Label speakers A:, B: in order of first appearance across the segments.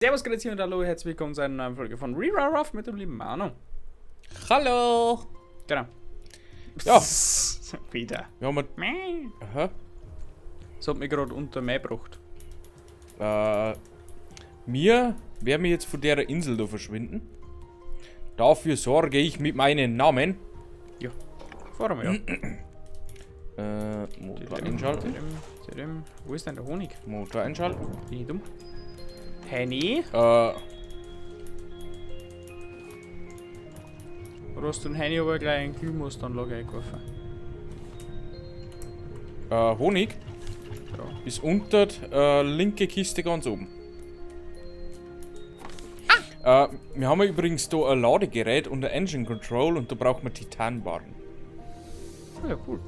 A: Servus, grüezi und hallo, herzlich willkommen zu einer neuen Folge von Re-Ruff mit dem lieben Manu.
B: Hallo!
A: Genau.
B: Ja.
A: Wieder.
B: Wir haben Aha.
A: Das hat mich gerade unter Mäh gebracht.
B: Wir werden jetzt von der Insel da verschwinden. Dafür sorge ich mit meinem Namen.
A: Ja. Fahren wir ja.
B: Motor einschalten.
A: Wo ist denn der Honig?
B: Motor einschalten.
A: Bin ich dumm? Henny? Oder hast du den Henny aber gleich in Glühmustanlage eingekauft?
B: Honig
A: Ja.
B: ist unter linke Kiste ganz oben. Wir haben übrigens da ein Ladegerät und ein Engine Control und da braucht man Titanbarren.
A: Ah, ja, cool.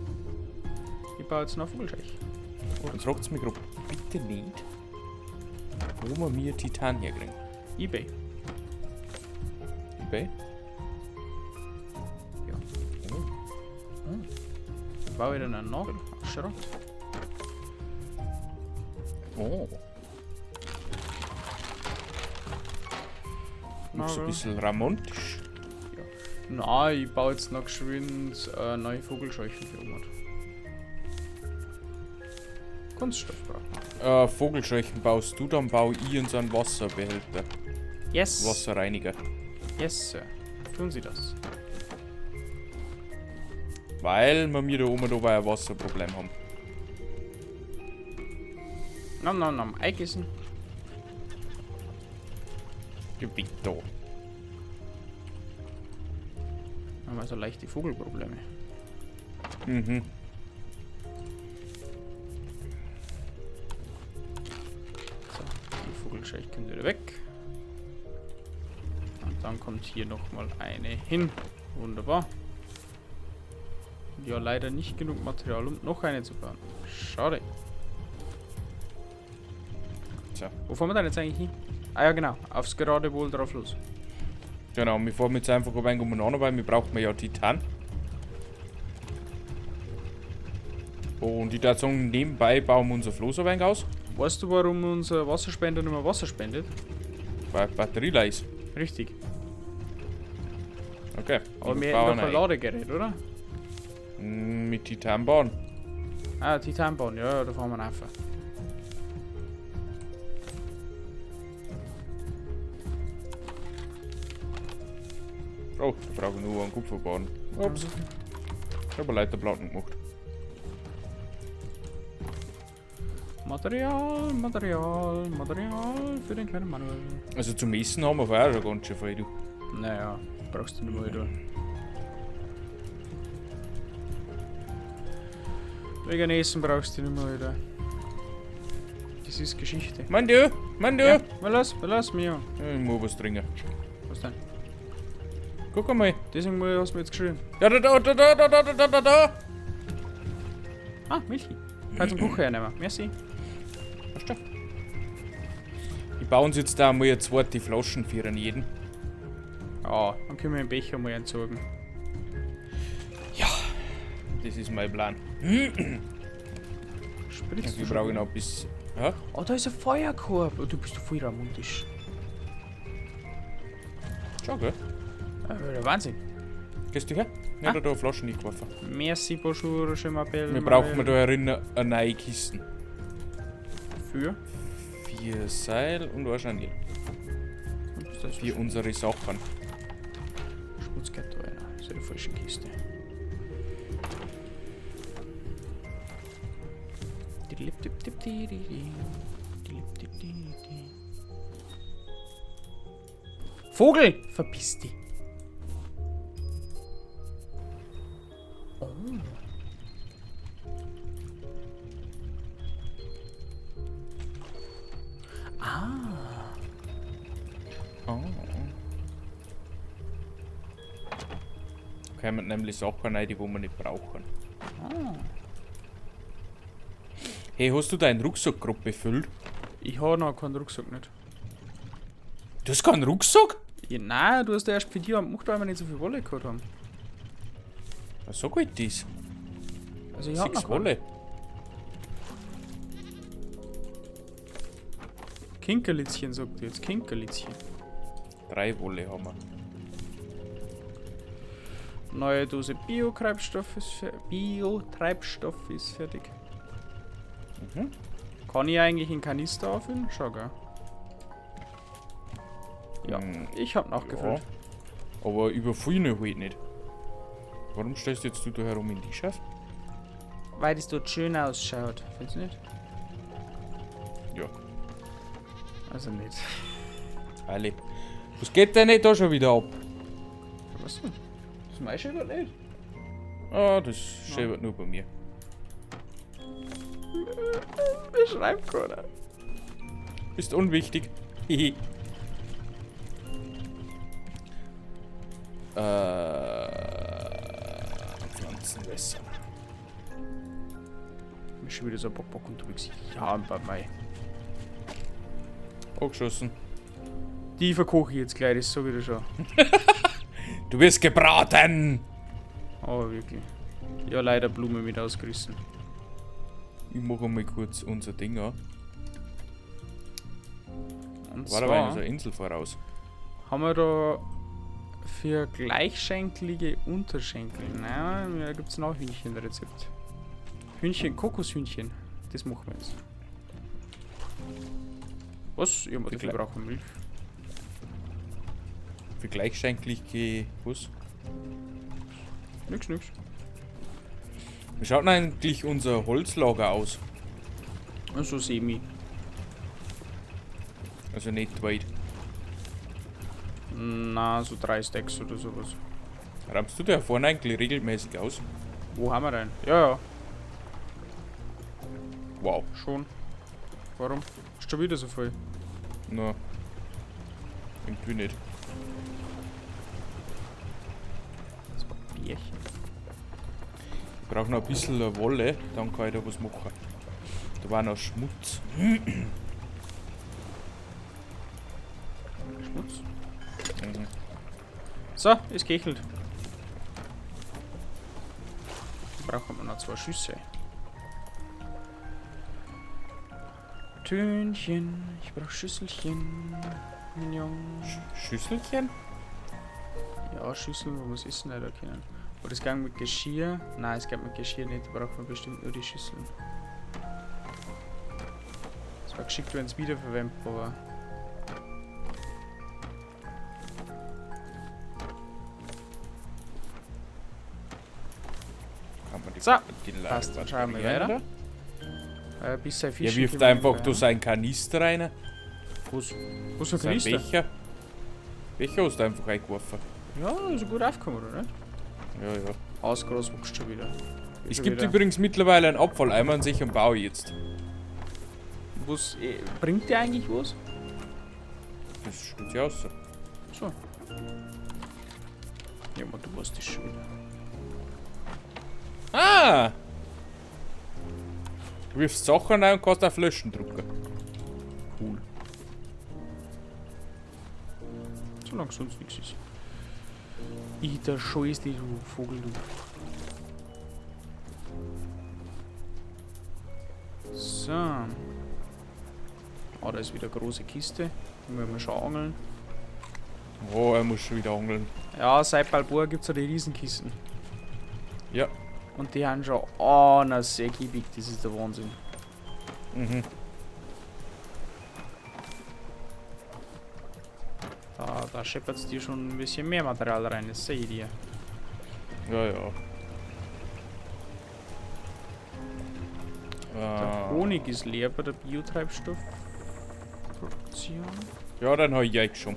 A: Ich baue jetzt noch Vogelscheich.
B: Und fragt mich bitte nicht, wo wir mir Titan herkriegen.
A: eBay.
B: eBay?
A: Ja.
B: Oh.
A: Baue ich dann einen Nagel? Schau.
B: Oh. Noch so ein bisschen romantisch.
A: Nein, ich baue jetzt noch geschwind neue Vogelscheuchen für Omar. Kunststoff brauchen.
B: Vogelscheuchen baust du, dann baue ich uns einen Wasserbehälter.
A: Yes!
B: Wasserreiniger.
A: Yes, Sir. Tun Sie das.
B: Weil wir mir da oben dabei ein Wasserproblem haben.
A: Nom. Eikissen.
B: Du bist da.
A: Haben wir so leichte Vogelprobleme.
B: Mhm.
A: So, die Vogelscheich kommt wieder weg. Und dann kommt hier nochmal eine hin. Wunderbar. Ja, leider nicht genug Material, um noch eine zu bauen. Schade.
B: So.
A: Wo fahren wir denn jetzt eigentlich hin? Ah ja, genau. Aufs Geratewohl drauf los.
B: Genau, wir fahren jetzt einfach ein wenig umeinander, weil wir brauchen ja Titan. Und ich würde sagen, nebenbei bauen wir unser Floß ein wenig aus.
A: Weißt du, warum unser Wasserspender nicht mehr Wasser spendet?
B: Weil Batterie leer ist.
A: Richtig.
B: Okay.
A: Aber
B: ich
A: wir
B: baue
A: hätten noch ein
B: ein.
A: Ladegerät, oder?
B: Mit Titan bauen.
A: Ah, Titanbahn. Ja, da fahren wir einfach.
B: Oh, da brauche ich nur einen Kupferbahn. Ups. Ich habe Leiterplatten gemacht.
A: Material für den kleinen Manuel.
B: Also zum Essen haben wir vorher schon ganz schön viel, du.
A: Naja, brauchst du nicht mehr wieder. Wegen Essen brauchst du nicht mehr wieder. Das ist Geschichte.
B: Mann du!
A: Ja, lass mich ja.
B: Ich muss was trinken.
A: Was denn?
B: Guck einmal.
A: Deswegen hast du mir jetzt geschrieben.
B: Ja, da.
A: Ah, Milchi. Kannst du den Buch hernehmen. Merci.
B: Hast du? Ich baue uns jetzt da mal eine zweite Flaschen für einen jeden.
A: Ja, dann können wir den Becher mal entsorgen.
B: Ja, das ist mein Plan.
A: Spritzt
B: Wir
A: du
B: brauchen
A: schon?
B: noch bis. Ja?
A: Oh, da ist ein Feuerkorb. Oh, du bist doch voll romantisch.
B: Schau, gell?
A: Der Wahnsinn.
B: Gehst du her? Ich habe da Flaschen nicht geworfen.
A: Merci, bonjour, je m'appelle.
B: Wir brauchen da erinnern eine neue Kisten.
A: Für?
B: 4 Seil und wahrscheinlich
A: Das
B: für unsere Sachen.
A: Schmutzkette rein. Das ist eine falsche Kiste. Vogel! Verpiss dich! Oh. Ah.
B: Oh. Da kommen nämlich Sachen rein, die wir nicht brauchen.
A: Ah.
B: Hey, hast du deinen Rucksack gerade befüllt?
A: Ich habe noch keinen Rucksack nicht.
B: Du hast keinen Rucksack?
A: Ja, nein, du hast ja erst für die gemacht, weil wir nicht so viel Wolle gehabt haben.
B: Was so gut ist?
A: Also ich habe
B: 6
A: noch
B: Wolle.
A: Kinkerlitzchen, sagt ihr jetzt. Kinkerlitzchen.
B: 3 Wolle haben wir.
A: Neue Dose Biotreibstoff ist fertig.
B: Mhm.
A: Kann ich eigentlich in Kanister auffüllen? Schau, gell. Ja, ich hab nachgefüllt.
B: Ja, aber überfüllen halt nicht. Warum stellst jetzt du da herum in die Schaft?
A: Weil das dort schön ausschaut. Findest du nicht?
B: Ja.
A: Also nicht.
B: Alle. Was geht denn nicht da schon wieder ab?
A: Was denn? Das meiste wird nicht.
B: Ah, das schäbert nur bei mir.
A: Wer schreibt gerade?
B: Bist unwichtig. Hihi. Pflanzenwässer.
A: Ist schon wieder so Bock unterwegs. Ja, bei Mai.
B: Angeschossen.
A: Die verkoche ich jetzt gleich, das sag ich dir schon.
B: Du wirst gebraten!
A: Aber wirklich. Ja, leider Blume mit ausgerissen.
B: Ich mache mal kurz unser Ding an.
A: Und
B: War aber eine
A: zwar
B: so eine Insel voraus.
A: haben wir da für gleichschenkelige Unterschenkel. Nein, da gibt es noch Hühnchenrezept. Hühnchen, Kokoshühnchen. Das machen wir jetzt. Was? Ja, dafür brauchen wir Milch.
B: Für gleichschenkliche was?
A: Nix.
B: Wie schaut denn eigentlich unser Holzlager aus?
A: Also semi.
B: Also nicht weit.
A: Na, so 3 Stacks oder sowas.
B: Rammst du da vorne eigentlich regelmäßig aus?
A: Wo haben wir denn? Ja.
B: Wow.
A: Schon. Warum? Ist schon wieder so voll.
B: Na. Irgendwie nicht.
A: Das war Bierchen.
B: Ich brauche noch ein bisschen Wolle, dann kann ich da was machen. Da war noch Schmutz.
A: Schmutz.
B: Mhm.
A: So, ist gehechelt. Brauchen wir noch 2 Schüsse. Tönchen, ich brauch Schüsselchen. Mignon.
B: Schüsselchen?
A: Ja, Schüsseln, wo wir es essen nicht erkennen. Aber das geht mit Geschirr. Nein, es geht mit Geschirr nicht, da braucht man bestimmt nur die Schüsseln. Es war geschickt, wenn es wiederverwendbar war.
B: Kann man die
A: So,
B: die
A: passt, dann schauen wir
B: Batterien,
A: weiter.
B: oder?
A: Bis sein
B: Er
A: Fisch.
B: wirft einfach da seinen Kanister rein.
A: Wo so ein
B: Sein
A: Kanister?
B: Becher. Becher hast du einfach reingeworfen.
A: Ja, ist gut aufgekommen, oder nicht?
B: Ja, ja.
A: Ausgroß wächst schon wieder.
B: Es
A: Schon
B: gibt
A: wieder.
B: übrigens mittlerweile einen Abfalleimer an sich am Bau jetzt.
A: Was, bringt der eigentlich was?
B: Das steht ja aus.
A: So. Ja, man, du weißt das schon wieder.
B: Ah! Du wirfst Sachen rein und kannst auf Löschen drücken. Cool.
A: Solange sonst nichts ist. Der Scheiß, die du Vogel, du. So. Ah, da ist wieder eine große Kiste. Die müssen wir schon angeln.
B: Oh, er muss schon wieder angeln.
A: Ja, seit Balboa gibt es ja die Riesenkisten.
B: Ja.
A: Und die haben schon. Oh, na, sehr giebig. Das ist der Wahnsinn.
B: Mhm.
A: Da scheppert es dir schon ein bisschen mehr Material rein, das sehe ich dir.
B: Ja, ja.
A: Der Honig ist leer bei der Biotreibstoffproduktion.
B: Ja, dann habe ich eigentlich schon.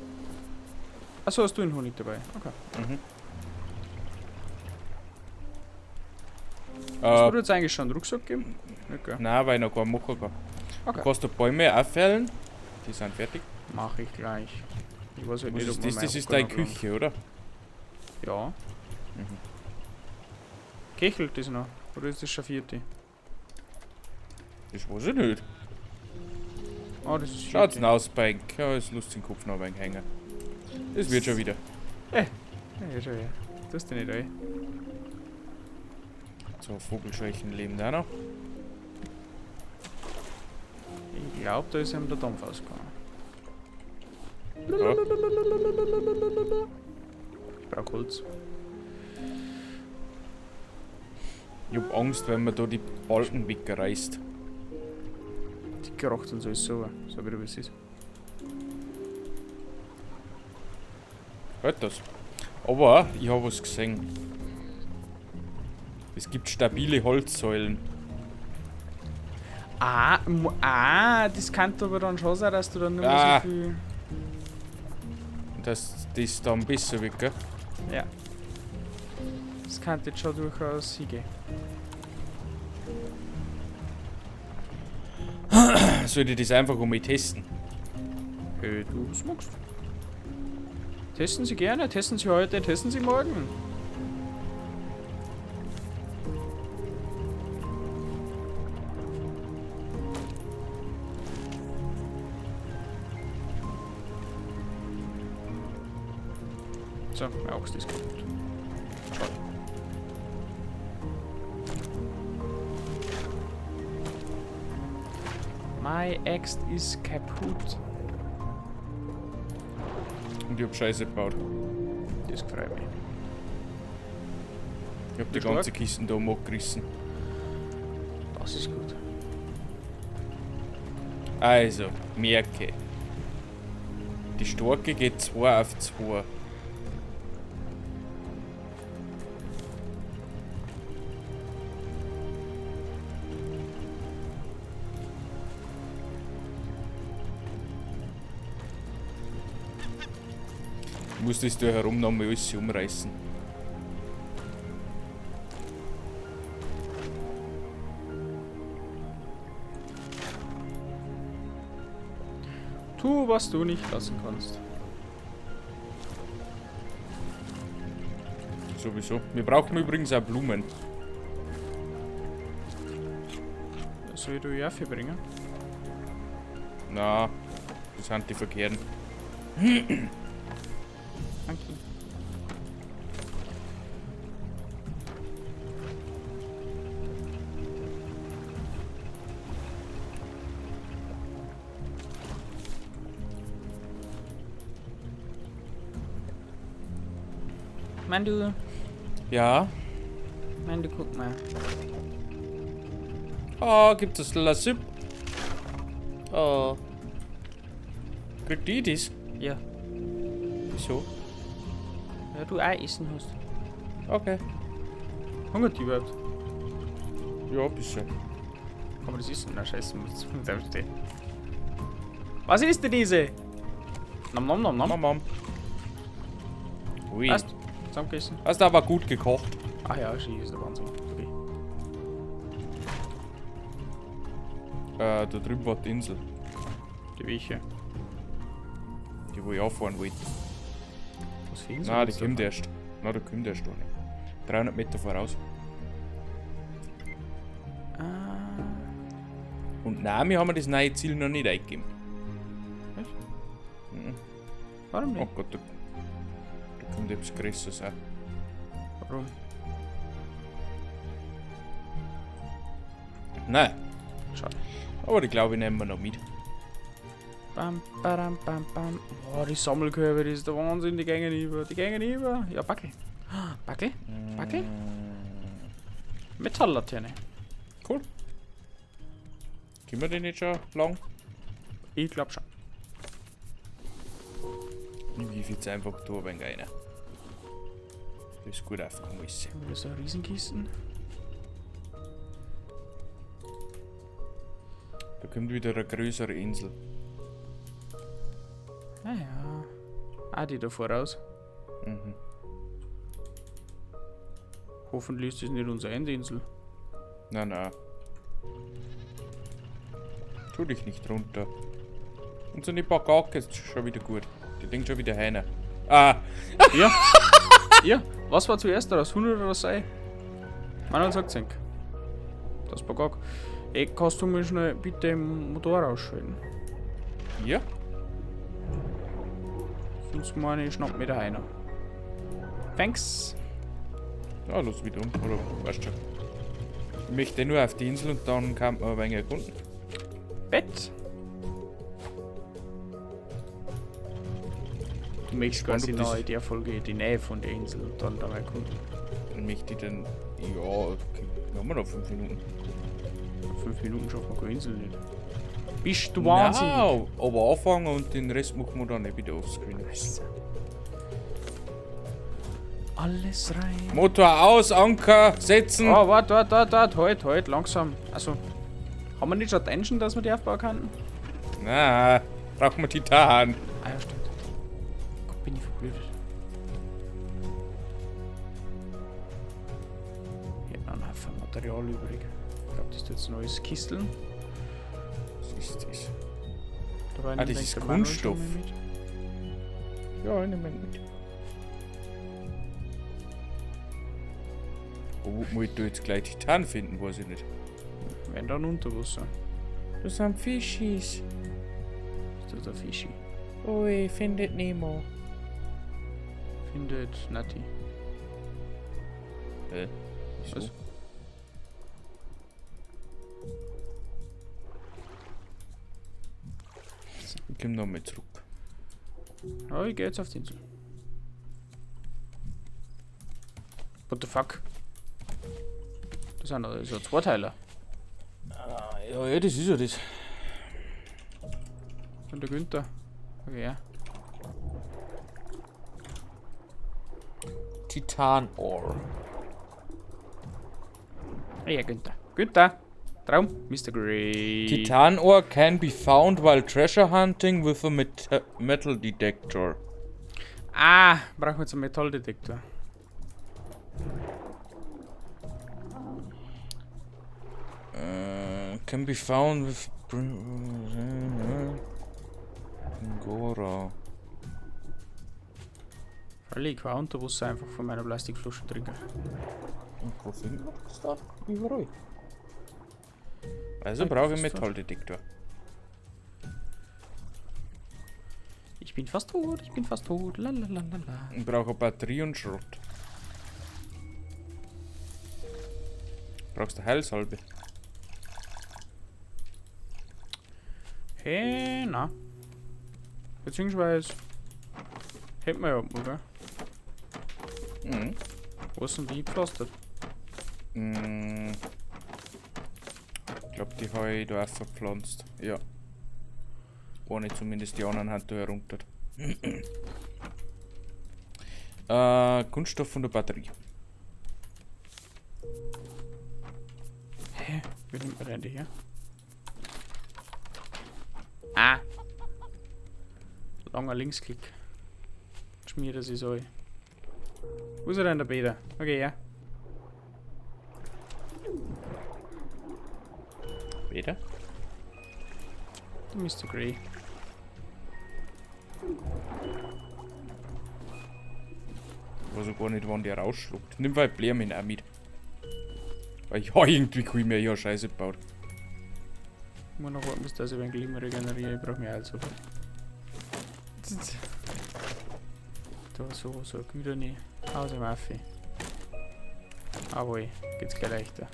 A: Achso, hast du den Honig dabei? Okay.
B: Mhm.
A: Das würde jetzt eigentlich schon einen Rucksack geben? Okay.
B: Nein, weil ich noch gar machen kann.
A: Okay.
B: Du kannst die Bäume auffällen. Die sind fertig.
A: Mach ich gleich. Ich weiß halt
B: Was
A: nicht,
B: ist
A: ob
B: das?
A: man
B: Das
A: meinen
B: ist
A: Hocker
B: deine
A: noch lohnt.
B: Küche, oder?
A: Ja. Kechelt das noch? Oder ist das schon 4?
B: Das weiß ich nicht.
A: Ah, das ist 4.
B: Schaut's denn aus, Bank? Ja, ist lustig, den Kopf noch ein wenig hängen. Das wird schon wieder.
A: Ja, schon ja. Das ist nicht ein.
B: So, Vogelscheuchen leben da noch.
A: Ich glaube, da ist ihm der Dampf ausgegangen.
B: Ja.
A: Ich brauch Holz.
B: Ich hab Angst, wenn man da die Balken wegreißt.
A: Die gerocht und so ist so. So wie es ist.
B: Hört das. Aber ich habe was gesehen. Es gibt stabile Holzsäulen.
A: Das kann aber dann schon sein, dass du dann nicht mehr
B: Ah.
A: so viel...
B: Das ist dann besser weg, gell?
A: Ja. Das kann jetzt schon durchaus hingehen.
B: Soll ich das einfach mal testen?
A: Du was magst. Testen Sie gerne, testen Sie heute, testen Sie morgen. So, mein Axt ist kaputt. Schade. My Axt ist kaputt.
B: Und ich hab Scheiße gebaut.
A: Das freut mich.
B: Ich hab die
A: Stark.
B: ganze Kiste da abgerissen.
A: Das ist gut.
B: Also, merke. Die Starke geht 2 auf 2. Ich muss das da herum nochmal alles umreißen.
A: Tu, was du nicht lassen kannst.
B: Sowieso. Wir brauchen übrigens auch Blumen.
A: Soll ich dir ja viel bringen?
B: Na, das sind die verkehrten.
A: Danke.
B: Ja.
A: Du guck mal.
B: Oh, gibt es Lassip? Oh. Kriegt die das?
A: Ja.
B: Wieso?
A: Ja, du Ei essen hast.
B: Okay.
A: Hungert die überhaupt?
B: Ja, bisschen.
A: Kann man das essen? Na scheiße, muss da stehen. Was ist denn diese? Nom nom nom nom.
B: Mama. Ui.
A: Hast zusammengegessen?
B: Hast aber gut gekocht.
A: Ach ja, Ski ist der Wahnsinn. Okay.
B: Da drüben war die Insel.
A: Die welche?
B: Die wo ich auffahren wollte.
A: Was für Insel?
B: Nein, die kommt erst. Nein, die kommt erst noch nicht. 300 Meter voraus.
A: Ah.
B: Und nein, wir haben das neue Ziel noch nicht eingegeben.
A: Echt?
B: Mhm.
A: Warum
B: Oh
A: nicht?
B: Gott, da kommt etwas Größeres auch.
A: Warum?
B: Nein,
A: Schade.
B: aber die glaube ich nehmen wir noch mit.
A: Bam, badam, bam, bam. Oh, die Sammelkörbe, das ist der Wahnsinn, die gängen über. Die gängen über. Ja, Backel. Backel? Backel? Metalllaterne.
B: Cool. Können wir den nicht schon lang?
A: Ich glaub schon.
B: Ich wirf jetzt einfach da ein wenig rein. Das ist gut aufgekommen. Ist.
A: Haben wir so eine Riesenkisten?
B: Da kommt wieder eine größere Insel.
A: Naja. Ah, die da voraus.
B: Mhm.
A: Hoffentlich ist das nicht unsere Endinsel.
B: Nein, nein. Tu dich nicht runter. Und so eine Bagake ist schon wieder gut. Die denkt schon wieder heim. Ah!
A: Ja. Ja. Was war zuerst da? Das 100 oder das Ei? Manuel sagt Senk. Das Bagak. Ey, kannst du mir schnell bitte den Motor ausschalten?
B: Ja?
A: Sonst meine ich schnapp mir da einer. Thanks.
B: Ja, los wieder um. Oder weißt schon. Ich möchte nur auf die Insel und dann kann man ein wenig erkunden.
A: Bett. Du möchtest
B: Spannend,
A: quasi
B: ob das-
A: noch in der Folge die Nähe von der Insel und dann da erkunden.
B: Möchte ich denn. Ja, okay. Wir haben noch 5 Minuten.
A: 5 Minuten schafft man keine Insel nicht. Bist du wahnsinnig?
B: Nein, aber anfangen und den Rest machen wir dann wieder offscreen.
A: Alles rein.
B: Motor aus, Anker setzen.
A: Oh, warte, halt, langsam. Also, haben wir nicht schon Tension, dass wir die aufbauen könnten?
B: Na, brauchen wir Titan.
A: Ah ja, stimmt. Gott, bin ich verblödet. Hier hat noch ein Haufen Material übrig. Ich glaube, das ist jetzt ein neues Kisteln.
B: Was ist das?
A: Da war
B: Ah,
A: nicht
B: das
A: gleich
B: ist
A: der Manuel
B: Kunststoff.
A: schon mit.
B: Ja, nehmen wir mit. Wo muss ich da jetzt gleich Titan finden, weiß ich nicht.
A: Wenn dann unter Wasser.
B: Das sind Fischis.
A: Ist das der Fischi?
B: Ui, findet Nemo.
A: Findet Nati.
B: Wieso?
A: Was?
B: Ich komm nochmal zurück.
A: Oh, ich geh jetzt auf die Insel. What the fuck? Das sind doch so Zweiteiler.
B: Ah, ja, das ist ja das.
A: Von der Günther. Okay, ja.
B: Titan Ore.
A: Hey, ja, Günther. Günther! Traum, Mr. Grey.
B: Titan ore can be found while treasure hunting with a metal detector.
A: Ah, brauchen wir jetzt einen Metalldetektor.
B: Can be found with Angora.
A: Völlig, ich war unter Wasser einfach von meiner Plastikflasche trinken.
B: Und wo finden wir das da? Überall. Also
A: Ah,
B: brauche ich einen
A: fast
B: Metalldetektor.
A: Ich bin fast tot, ich bin fast tot. Lalalala.
B: Ich brauche eine Batterie und Schrott. Brauchst du Heilsalbe?
A: Hey, na. Beziehungsweise hätten wir ja mal, gell?
B: Mhm.
A: Wo ist denn die gepflastert?
B: Ich glaube, die habe ich da auch verpflanzt. Ja. Ohne zumindest die anderen Hand da herunter. Kunststoff von der Batterie.
A: Hä? Wie nimmt man denn die her? Ah! Langer Linksklick. Schmiert das so. Wo ist er denn, der Peter? Okay, ja.
B: Wieder?
A: Der Mr. Grey.
B: Ich weiß auch gar nicht, wann der rausschluckt. Nimm mal Blärmin auch mit. Weil ja, irgendwie kann ich mir ja Scheiße gebaut.
A: Ich muss noch warten, bis das ein wenig immer regeneriert. Ich brauche mehr als so. Da so ein Güterni. Aus dem Affe. Jawohl, geht's gleich leichter.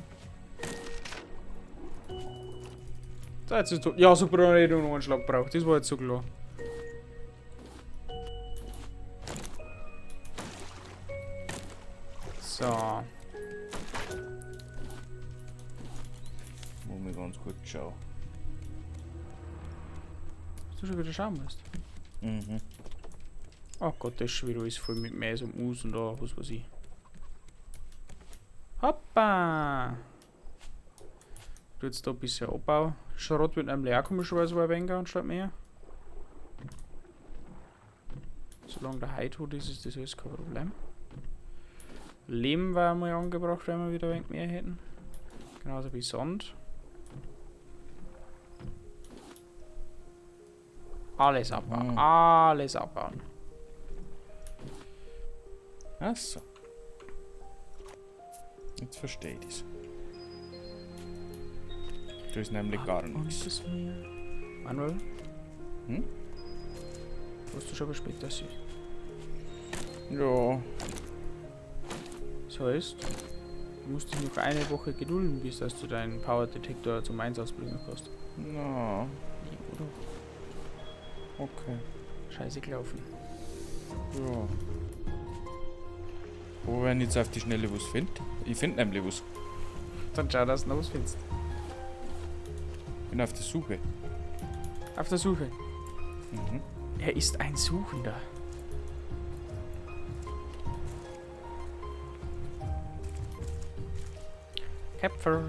A: So, jetzt ist ja super, dass ich noch einen Schlag braucht. Das war jetzt so klar. So.
B: Muss mir ganz gut schauen.
A: Hast du schon wieder schauen musst?
B: Mhm.
A: Oh Gott, das ist schon wieder alles voll mit Mais und Mus und da, was weiß ich. Hoppa! Du jetzt da ein bisschen Abbau. Schrott mit einem leer komischerweise war weniger anstatt mehr. Solange der Hai tot ist, ist das alles kein Problem. Lehm war mal angebracht, wenn wir wieder ein wenig mehr hätten. Genauso wie Sand. Alles abbauen, alles abbauen.
B: Achso. Jetzt verstehe ich das. Da ist nämlich gar nichts.
A: Manuel?
B: Hm?
A: Wirst du schon aber später sehen.
B: Ja.
A: Das heißt, du musst dich noch eine Woche gedulden, bis dass du deinen Power Detector zum Einsatz bringen kannst.
B: Na.
A: Oder?
B: Okay.
A: Scheiße gelaufen.
B: Ja. Wo wenn ich jetzt auf die Schnelle was finde? Ich finde nämlich was.
A: Dann schau, dass du noch was findest.
B: Bin auf der Suche.
A: Auf der Suche.
B: Mhm.
A: Er ist ein Suchender. Käpfer.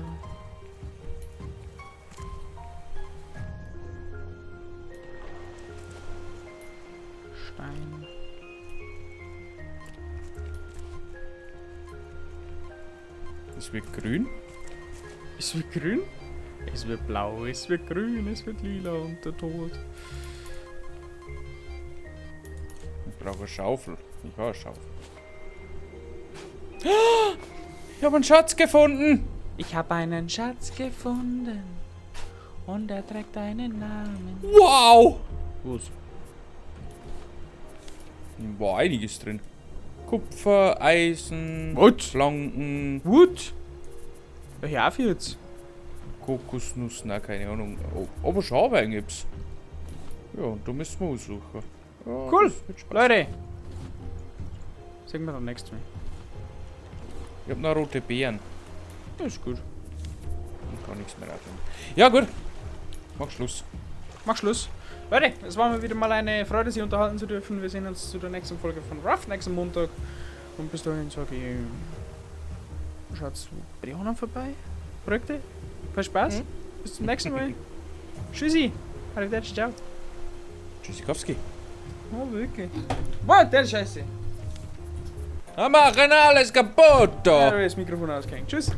A: Stein.
B: Es wird grün.
A: Es wird grün. Es wird blau, es wird grün, es wird lila und der Tod.
B: Ich brauche eine Schaufel. Ich habe eine Schaufel. Ich habe einen Schatz gefunden.
A: Ich habe einen Schatz gefunden und er trägt einen Namen.
B: Wow.
A: Was?
B: Da war einiges drin. Kupfer, Eisen,
A: What?
B: Flanken,
A: What? Ja, hör auf jetzt.
B: Kokosnuss, na keine Ahnung. Oh, aber Schabein gibt's. Ja, und da müssen wir aussuchen. Ja,
A: Cool.
B: das wird Spaß.
A: Leute. Sehen wir dann nächstes Mal.
B: Ich hab noch rote Beeren.
A: Ja, ist gut.
B: Und kann nichts mehr aufnehmen. Ja, gut. Mach Schluss.
A: Mach Schluss. Leute, es war mir wieder mal eine Freude, Sie unterhalten zu dürfen. Wir sehen uns zu der nächsten Folge von Ruff nächsten Montag. Und bis dahin sage ich, schaut's bei den anderen vorbei. Projekte. Viel Spaß. Bis zum nächsten Mal. Tschüssi. Arrivederci, ciao.
B: Tschüssikowski.
A: Oh, wirklich. Boah, der ist scheiße.
B: Wir machen alles kaputt
A: Ja,
B: da.
A: das Mikrofon ausgehängt. Tschüss.